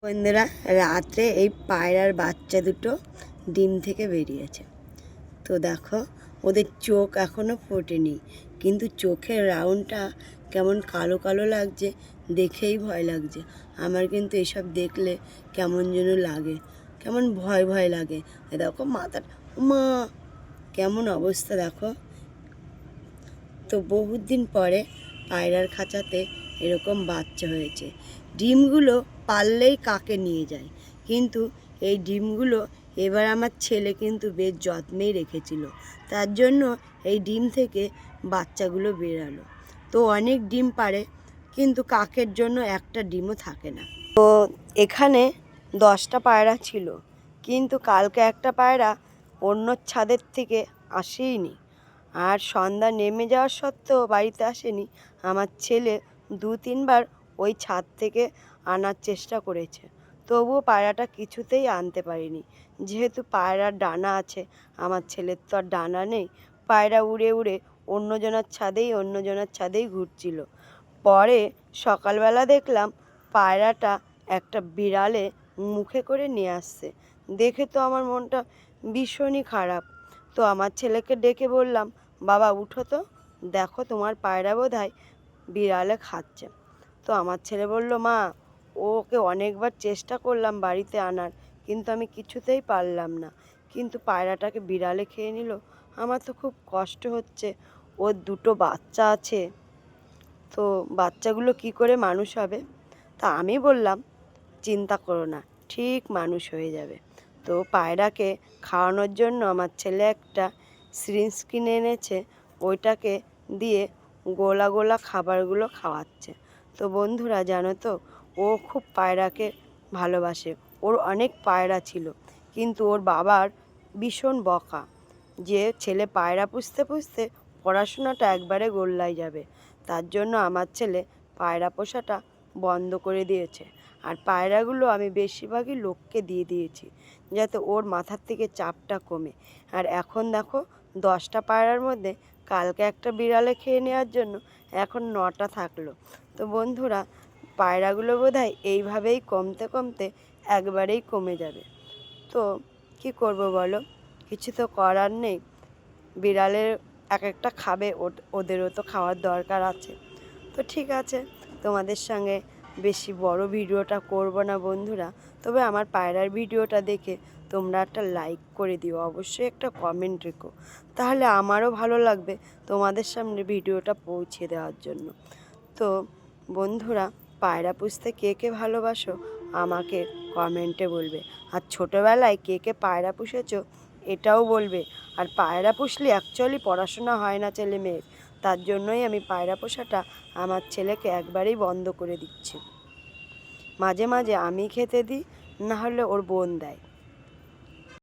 বন্ধুরা, রাত্রে এই পায়রার বাচ্চা দুটো ডিম থেকে বেরিয়েছে। তো দেখো, ওদের চোখ এখনো ফোটেনি, কিন্তু চোখের রাউন্ডটা কেমন কালো কালো লাগছে, দেখেই ভয় লাগছে। আমার কিন্তু এসব দেখলে কেমন যেন লাগে, কেমন ভয় ভয় লাগে। দেখো মাথাটা, মা কেমন অবস্থা দেখো। তো বহুত দিন পরে পায়রার খাঁচাতে এরকম বাচ্চা হয়েছে। ডিমগুলো পারলেই কাকে নিয়ে যায়, কিন্তু এই ডিমগুলো এবার আমার ছেলে কিন্তু বেশ যত্নেই রেখেছিল, তার জন্য এই ডিম থেকে বাচ্চাগুলো বেরালো। তো অনেক ডিম পারে, কিন্তু কাকের জন্য একটা ডিমও থাকে না। তো এখানে 10টা পায়রা ছিল, কিন্তু কালকে একটা পায়রা অন্য ছাদের থেকে আসেইনি। আর সন্ধ্যা নেমে যাওয়ার সত্ত্বেও বাড়িতে আসেনি। আমার ছেলে 2-3বার ওই ছাদ থেকে আনার চেষ্টা করেছে, তবুও পায়রাটা কিছুতেই আনতে পারিনি। যেহেতু পায়রার ডানা আছে, আমার ছেলের তো আর ডানা নেই। পায়রা উড়ে উড়ে অন্যজনের ছাদেই ঘুরছিল। পরে সকালবেলা দেখলাম পায়রাটা একটা বিড়ালে মুখে করে নিয়ে আসছে। দেখে তো আমার মনটা ভীষণই খারাপ। তো আমার ছেলেকে ডেকে বললাম, বাবা উঠো তো, দেখো তোমার পায়রা বোধহয় বিড়ালে খাচ্ছে। তো আমার ছেলে বলল, মা ওকে অনেকবার চেষ্টা করলাম বাড়িতে আনার, কিন্তু আমি কিছুতেই পারলাম না। কিন্তু পায়রাটাকে বিড়ালে খেয়ে নিল। আমার তো খুব কষ্ট হচ্ছে, ওর 2টো বাচ্চা আছে, তো বাচ্চাগুলো কি করে মানুষ হবে। তা আমি বললাম, চিন্তা করো না, ঠিক মানুষ হয়ে যাবে। তো পায়রাকে খাওয়ানোর জন্য আমার ছেলে একটা সিরিঞ্জ কিনে এনেছে, ওইটাকে দিয়ে গোলা গোলা খাবারগুলো খাওয়াচ্ছে। তো বন্ধুরা জানো তো, ও খুব পায়রাকে ভালোবাসে। ওর অনেক পায়রা ছিল, কিন্তু ওর বাবার ভীষণ বকা, যে ছেলে পায়রা পুষতে পুষতে পড়াশোনাটা একবারে গোল্লায় যাবে। তার জন্য আমার ছেলে পায়রা পোষাটা বন্ধ করে দিয়েছে। আর পায়রাগুলো আমি বেশিরভাগই লোককে দিয়ে দিয়েছি, যাতে ওর মাথার থেকে চাপটা কমে। আর এখন দেখো, 10টা পায়রার মধ্যে কালকে একটা বিড়ালে খেয়ে নেওয়ার জন্য এখন 9টা থাকলো। তো বন্ধুরা, পায়রাগুলো বোধহয় এইভাবেই কমতে কমতে একবারেই কমে যাবে। তো কি করব বলো, কিছু তো করার নেই। বিড়ালের এক একটা খাবে, ওদেরও তো খাওয়ার দরকার আছে। তো ঠিক আছে, তোমাদের সঙ্গে বেশি বড় ভিডিওটা করব না বন্ধুরা। তবে আমার পায়রার ভিডিওটা দেখে তোমরা একটা লাইক করে দিও, অবশ্যই একটা কমেন্ট রেখো, তাহলে আমারও ভালো লাগবে তোমাদের সামনে ভিডিওটা পৌঁছে দেওয়ার জন্য। তো বন্ধুরা, পায়রা পুষতে কে কে ভালোবাসো আমাকে কমেন্টে বলবে। আর ছোটোবেলায় কে কে পায়রা পুষেছো এটাও বলবে। আর পায়রা পুষলে অ্যাকচুয়ালি পড়াশোনা হয় না ছেলে মেয়ের, তার জন্যই আমি পায়রা পোষাটা আমার ছেলেকে একবারেই বন্ধ করে দিচ্ছি। মাঝে মাঝে আমি খেতে দিই, না হলে ওর বোন দেয়।